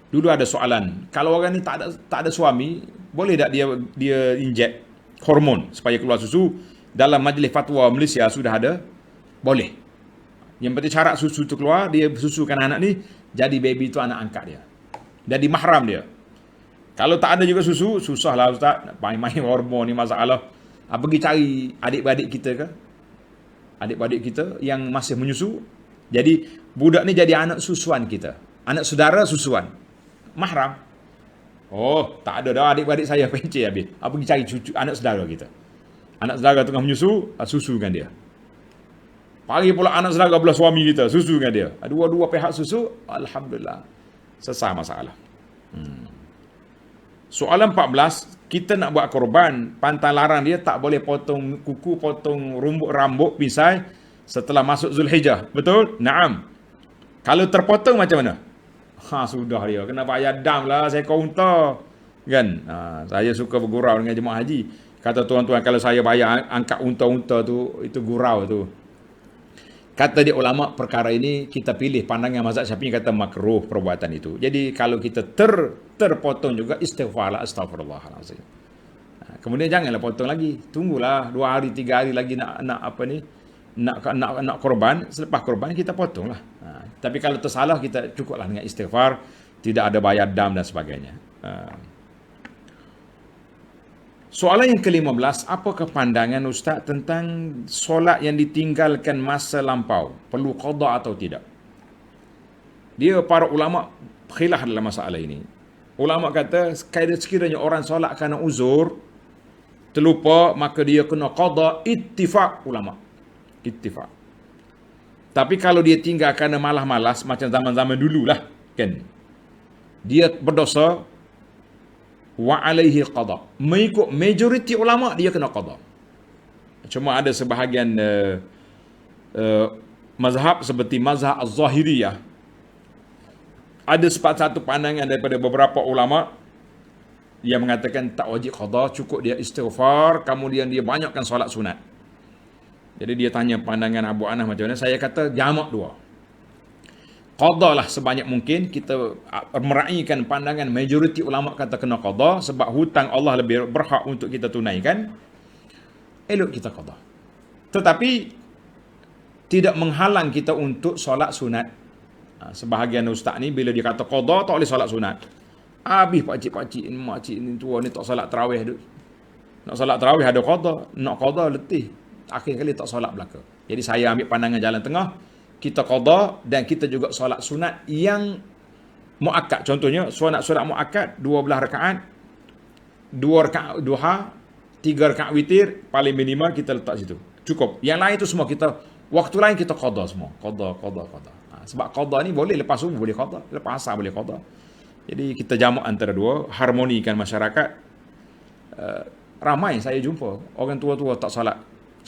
Dulu ada soalan, kalau orang ni tak ada suami, boleh tak dia injek hormon supaya keluar susu? Dalam majlis fatwa Malaysia sudah ada, boleh. Yang penting syarat susu tu keluar, dia susukan anak ni, jadi baby tu anak angkat dia. Jadi mahram dia. Kalau tak ada juga susu, susahlah ustaz, main-main hormon ni masalah. Pergi cari adik-beradik kita ke? Adik-beradik kita yang masih menyusu. Jadi budak ni jadi anak susuan kita. Anak saudara susuan. Mahram. Oh, tak ada dah adik-beradik saya pencet habis. Pergi cari cucu anak saudara kita. Anak saudara tengah menyusu, susukan dia. Pagi pula anak saudara belah suami kita, susukan dia. Dua-dua pihak susu, alhamdulillah. Selesai masalah. Soalan 14, kita nak buat korban, pantang larang dia tak boleh potong kuku, potong rambut pisai setelah masuk Zulhijjah. Betul? Naam. Kalau terpotong macam mana? Sudah dia kena bayar dam lah, saya unta kan. Saya suka bergurau dengan jemaah haji. Kata tuan-tuan, kalau saya bayar angkat unta-unta tu, itu gurau tu. Kata dia ulama, perkara ini kita pilih pandangan mazhab Syafi'i, kata makruh perbuatan itu. Jadi kalau kita terpotong juga, istighfarlah, astagfirullahalazim. Kemudian janganlah potong lagi, tunggulah 2 hari 3 hari lagi nak korban. Selepas korban kita potonglah. Tapi kalau tersalah, kita cukuplah dengan istighfar, tidak ada bayar dam dan sebagainya. Soalan yang ke-15, apakah pandangan Ustaz tentang solat yang ditinggalkan masa lampau? Perlu qada atau tidak? Dia para ulama khilaf dalam masalah ini. Ulama kata, sekiranya orang solat kerana uzur, terlupa, maka dia kena qada, ittifaq ulama. Ittifaq. Tapi kalau dia tinggal kerana malas-malas macam zaman-zaman dululah, kan, dia berdosa, wa alaihi qada. Mengikut majoriti ulama dia kena qada. Cuma ada sebahagian mazhab seperti mazhab Az-Zahiriyah, ada satu pandangan daripada beberapa ulama yang mengatakan tak wajib qada, cukup dia istighfar, kemudian dia banyakkan solat sunat. Jadi dia tanya pandangan Abu Anah macam mana, saya kata jamak dua. Qada lah sebanyak mungkin, kita meraihkan pandangan majoriti ulama kata kena qada, sebab hutang Allah lebih berhak untuk kita tunaikan, elok kita qada. Tetapi tidak menghalang kita untuk solat sunat. Sebahagian ustaz ni bila dia kata qada tak boleh solat sunat. Habis pakcik-pakcik ni, makcik ni tua ni tak solat tarawih duk. Nak solat tarawih ada qada, nak qada letih. Akhir kali tak solat belaka. Jadi saya ambil pandangan jalan tengah, kita qada dan kita juga solat sunat yang muakkad. Contohnya solat muakkad 12 rakaat, 2 rakaat duha, 3 rakaat witir, paling minimal kita letak situ. Cukup. Yang lain itu semua kita waktu lain kita qada semua. Qada. Sebab qada ni boleh lepas subuh boleh qada, lepas asar boleh qada. Jadi kita jamak antara dua, harmonikan masyarakat. Ramai saya jumpa orang tua-tua tak solat,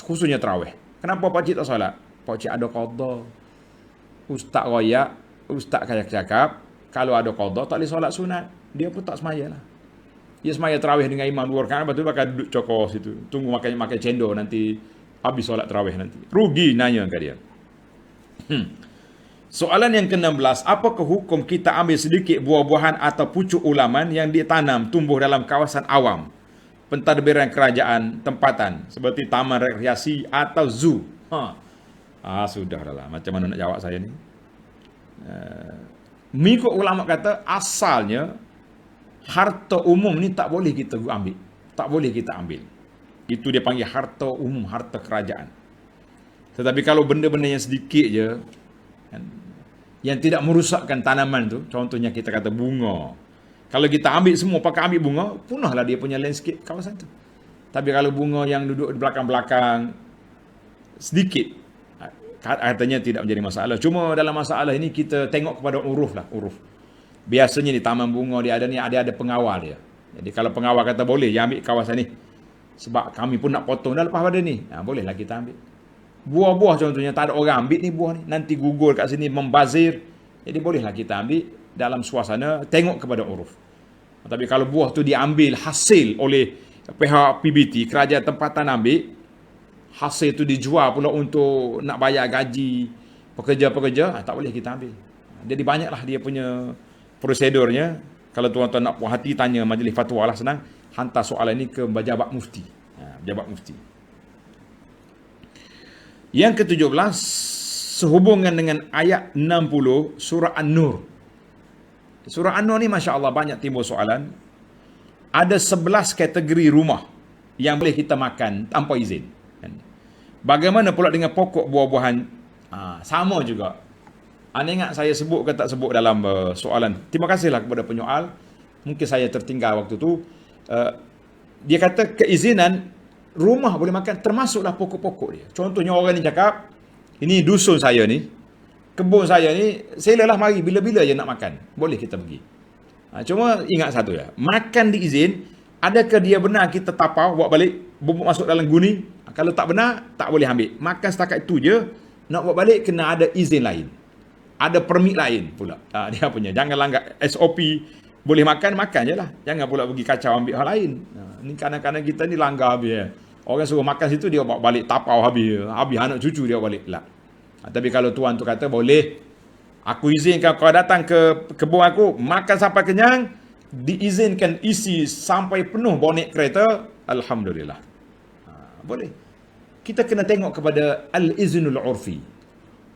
khususnya tarawih. Kenapa pakcik tak solat? Pakcik ada qada. Ustaz royak, ustaz cakap, kalau ada qada tak boleh solat sunat. Dia pun tak semaya lah. Dia semaya tarawih dengan imam 2 rakaat, lepas tu bakal duduk cokor situ. Tunggu makan cendol nanti habis solat tarawih nanti. Rugi nanya ke dia. Soalan yang ke-16, apakah hukum kita ambil sedikit buah-buahan atau pucuk ulaman yang ditanam tumbuh dalam kawasan awam, pentadbiran kerajaan tempatan seperti taman rekreasi atau zoo? Sudahlah, macam mana nak jawab saya ni? Mengikut ulama kata asalnya harta umum ni tak boleh kita ambil. Tak boleh kita ambil. Itu dia panggil harta umum, harta kerajaan. Tetapi kalau benda-benda yang sedikit je, yang tidak merusakkan tanaman tu, contohnya kita kata bunga. Kalau kita ambil semua, pakai ambil bunga, punahlah dia punya landscape kawasan tu. Tapi kalau bunga yang duduk di belakang-belakang sedikit, katanya tidak menjadi masalah. Cuma dalam masalah ini kita tengok kepada uruf lah, uruf. Biasanya di taman bunga dia ada pengawal dia. Jadi kalau pengawal kata boleh, ya ambil kawasan ni. Sebab kami pun nak potong dah lepas pada ni. Bolehlah kita ambil. Buah-buah contohnya tak ada orang ambil ni buah ni, nanti gugur kat sini membazir. Jadi bolehlah kita ambil dalam suasana tengok kepada uruf. Tapi kalau buah tu diambil hasil oleh pihak PBT, kerajaan tempatan ambil, hasil tu dijual pula untuk nak bayar gaji pekerja-pekerja, tak boleh kita ambil. Jadi banyaklah dia punya prosedurnya. Kalau tuan-tuan nak puas hati, tanya majlis fatwa lah, senang. Hantar soalan ini ke pejabat mufti. Pejabat mufti. Yang ke-17, sehubungan dengan ayat 60 surah An-Nur. Surah An-Nur ni Masya Allah banyak timbul soalan. Ada 11 kategori rumah yang boleh kita makan tanpa izin. Bagaimana pula dengan pokok buah-buahan? Sama juga. Anda ingat saya sebut ke tak sebut dalam soalan? Terima kasihlah kepada penyoal. Mungkin saya tertinggal waktu tu. Dia kata keizinan rumah boleh makan termasuklah pokok-pokok dia. Contohnya orang ni cakap, ini dusun saya ni, kebun saya ni, silalah mari bila-bila je nak makan. Boleh kita pergi. Cuma ingat satu ya, makan diizin, adakah dia benar kita tapau, bawa balik, bubuk masuk dalam guni? Kalau tak benar, tak boleh ambil. Makan setakat itu je, nak bawa balik kena ada izin lain. Ada permit lain pula. Dia punya, jangan langgar SOP. Boleh makan je lah. Jangan pula pergi kacau ambil hal lain. Ni kadang-kadang kita ni langgar habis ya. Orang suruh makan situ, dia bawa balik tapau habis. Habis anak cucu dia balik. Lah. Tapi kalau tuan tu kata boleh, aku izinkan kau datang ke kebun aku, makan sampai kenyang, diizinkan isi sampai penuh bonet kereta, alhamdulillah. Boleh. Kita kena tengok kepada al-iznul urfi.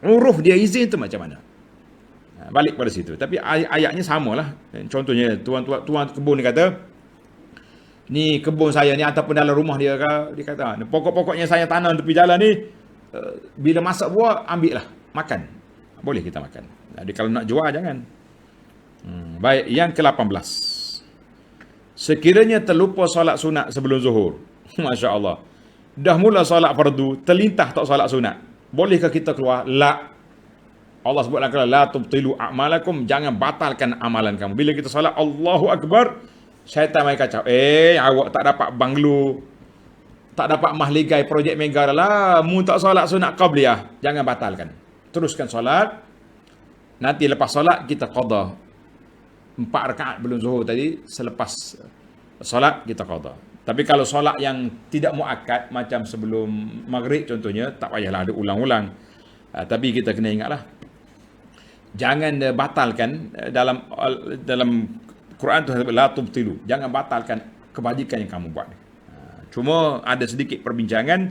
Uruf dia izin tu macam mana? Balik pada situ. Tapi ayatnya samalah. Contohnya tuan kebun ni kata, ni kebun saya ni ataupun dalam rumah dia kata, pokok-pokoknya saya tanam tepi jalan ni, bila masak buah ambil lah, makan. Boleh kita makan. Jadi kalau nak jual jangan. Baik, yang ke-18. Sekiranya terlupa solat sunat sebelum zuhur. Masya Allah. Dah mula solat fardu, terlintah tak solat sunat. Bolehkah kita keluar? La. Allah sebut dalam la tubtilu a'malakum, jangan batalkan amalan kamu. Bila kita solat Allahu Akbar, syaitan mai kacau. Awak tak dapat banglo, tak dapat mahligai projek mega lah, mu tak solat sunat qabliyah, jangan batalkan. Teruskan solat. Nanti lepas solat kita qada 4 rakaat belum zuhur tadi, selepas solat kita qada. Tapi kalau solat yang tidak muakkad macam sebelum maghrib contohnya, tak payahlah ada ulang-ulang. Tapi kita kena ingatlah, jangan batalkan dalam Quran tu la tubtilu, jangan batalkan kebajikan yang kamu buat. Cuma ada sedikit perbincangan,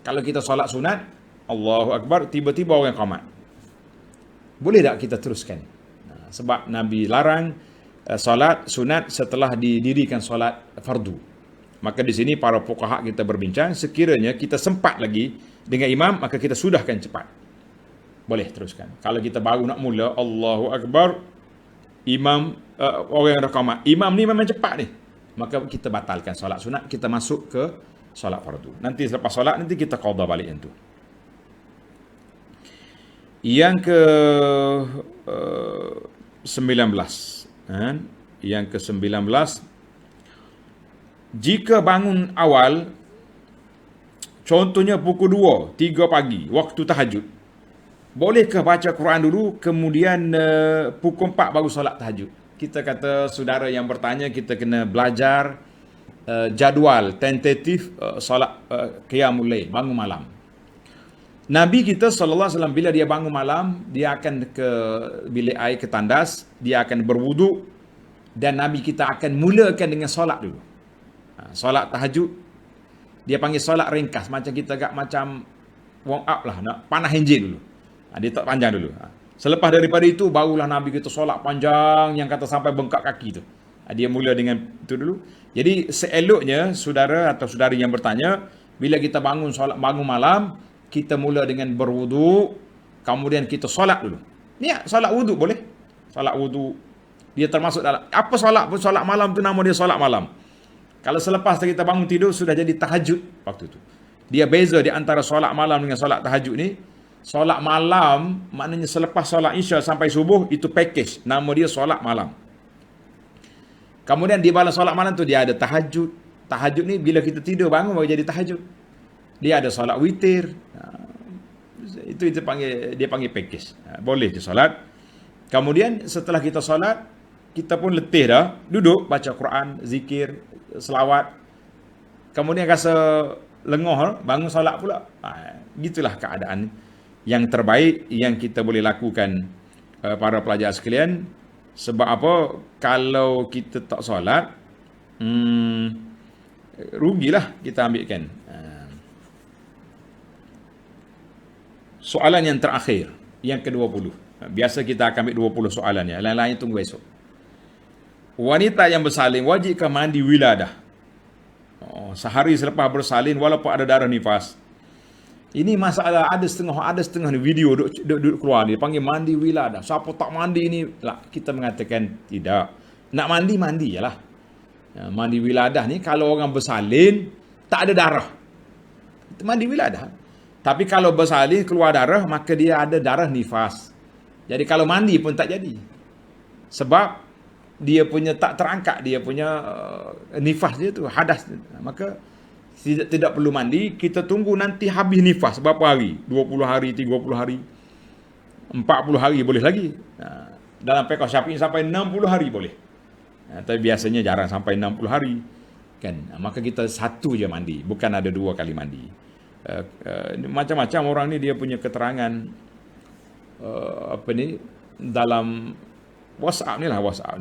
kalau kita solat sunat Allahu Akbar, tiba-tiba orang qamat, boleh tak kita teruskan? Sebab Nabi larang solat sunat setelah didirikan solat fardu. Maka di sini para fuqaha kita berbincang, sekiranya kita sempat lagi dengan imam, maka kita sudahkan cepat. Boleh teruskan. Kalau kita baru nak mula Allahu Akbar, imam orang yang dah qamat, imam ni memang cepat ni, maka kita batalkan solat sunat, kita masuk ke solat fardu. Nanti selepas solat nanti kita qada balik yang tu. Yang ke 19, yang ke 19, jika bangun awal, contohnya pukul 2, 3 pagi, waktu tahajud, bolehkah baca Quran dulu, kemudian pukul 4 baru solat tahajud? Kita kata saudara yang bertanya, kita kena belajar jadual, tentatif solat qiyamul lail, bangun malam. Nabi kita SAW bila dia bangun malam, dia akan ke bilik air, ke tandas, dia akan berwuduk, dan Nabi kita akan mulakan dengan solat dulu. Solat tahajud, dia panggil solat ringkas, macam kita agak macam warm up lah, nak panah enjin dulu. Dia tak panjang dulu. Selepas daripada itu, barulah Nabi kita solat panjang, yang kata sampai bengkak kaki tu. Dia mula dengan itu dulu. Jadi seeloknya, saudara atau saudari yang bertanya, bila kita bangun malam, kita mula dengan berwuduk, kemudian kita solat dulu. Niat solat wuduk boleh. Solat wuduk, dia termasuk dalam, apa solat pun, solat malam tu nama dia solat malam. Kalau selepas kita bangun tidur, sudah jadi tahajud waktu itu. Dia beza di antara solat malam dengan solat tahajud ni. Solat malam maknanya selepas solat Isya sampai subuh, itu package, nama dia solat malam. Kemudian di bawah solat malam tu dia ada tahajud. Tahajud ni bila kita tidur bangun baru jadi tahajud. Dia ada solat witir. Itu dia panggil package. Boleh je solat. Kemudian setelah kita solat, kita pun letih dah, duduk baca Quran, zikir, selawat. Kemudian rasa lengoh, bangun solat pula. Gitulah keadaan yang terbaik yang kita boleh lakukan, para pelajar sekalian. Sebab apa? Kalau kita tak solat, rugilah kita ambilkan. Soalan yang terakhir, yang ke-20. Biasa kita akan ambil 20 soalan ya. Lain-lain tunggu esok. Wanita yang bersalin wajibkah mandi wiladah? Sehari selepas bersalin walaupun ada darah nifas. Ini masalah, ada setengah ni video duk keluar ni panggil mandi wiladah. Siapa tak mandi ni lah, kita mengatakan tidak. Nak mandi jelah. Mandi wiladah ni kalau orang bersalin tak ada darah, itu mandi wiladah. Tapi kalau bersalin keluar darah, maka dia ada darah nifas. Jadi kalau mandi pun tak jadi. Sebab dia punya tak terangkat, dia punya nifas dia tu, hadas. Maka tidak perlu mandi, kita tunggu nanti habis nifas berapa hari? 20 hari, 30 hari, 40 hari boleh lagi. Dalam fiqh Syafi'i sampai 60 hari boleh. Tapi biasanya jarang sampai 60 hari. Kan? Maka kita satu je mandi, bukan ada 2 kali mandi. Macam-macam orang ni dia punya keterangan dalam WhatsApp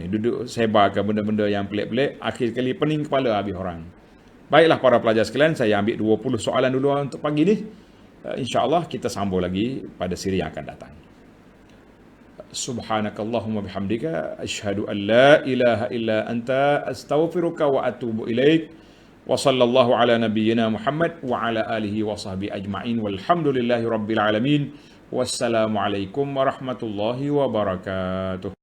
ni duduk sebarkan benda-benda yang pelik-pelik, akhir kali pening kepala habis orang. Baiklah para pelajar sekalian, saya ambil 20 soalan dulu untuk pagi ni. InsyaAllah kita sambung lagi pada siri yang akan datang. Subhanakallahumma bihamdika asyhadu an la ilaha illa anta astaghfiruka wa atubu ilaik. Wa sallallahu ala nabiyyina Muhammad wa ala alihi wa sahbihi ajma'in walhamdulillahi rabbil alamin. Wassalamualaikum warahmatullahi wabarakatuh.